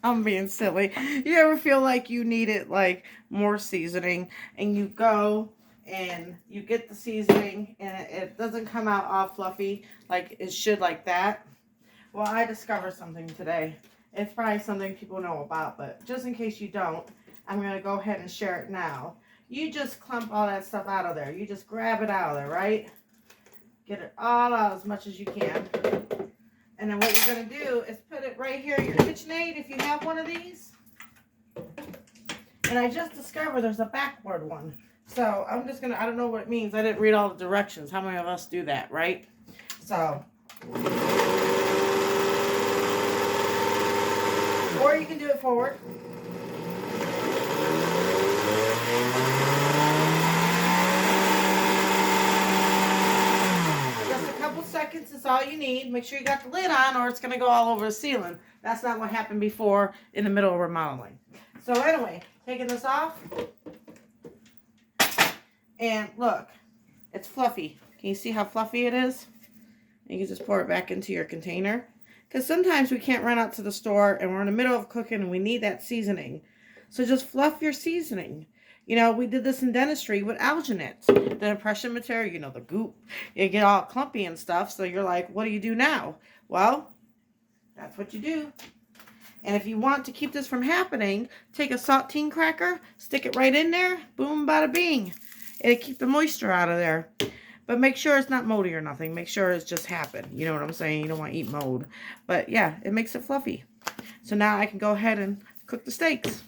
I'm being silly. You ever feel like you needed like more seasoning and you go and you get the seasoning and it doesn't come out all fluffy like it should, like that? Well, I discovered something today. It's probably something people know about, but just in case you don't, I'm going to go ahead and share it now. You just clump all that stuff out of there. You just grab it out of there, right? Get it all out as much as you can. And then what you're going to do is put it right here at your KitchenAid if you have one of these. And I just discovered there's a backward one. So I'm just going to, I don't know what it means. I didn't read all the directions. How many of us do that, right? So, or you can do it forward. Seconds is all you need. Make sure you got the lid on or it's going to go all over the ceiling. That's not what happened before in the middle of remodeling. So anyway, taking this off. And look, it's fluffy. Can you see how fluffy it is? And you can just pour it back into your container. Because sometimes we can't run out to the store and we're in the middle of cooking and we need that seasoning. So just fluff your seasoning. You know, we did this in dentistry with alginate, the impression material, you know, the goop. You get all clumpy and stuff, so you're like, what do you do now? Well, that's what you do. And if you want to keep this from happening, take a saltine cracker, stick it right in there, boom, bada bing. It'll keep the moisture out of there. But make sure it's not moldy or nothing. Make sure it's just happened. You know what I'm saying? You don't want to eat mold. But yeah, it makes it fluffy. So now I can go ahead and cook the steaks.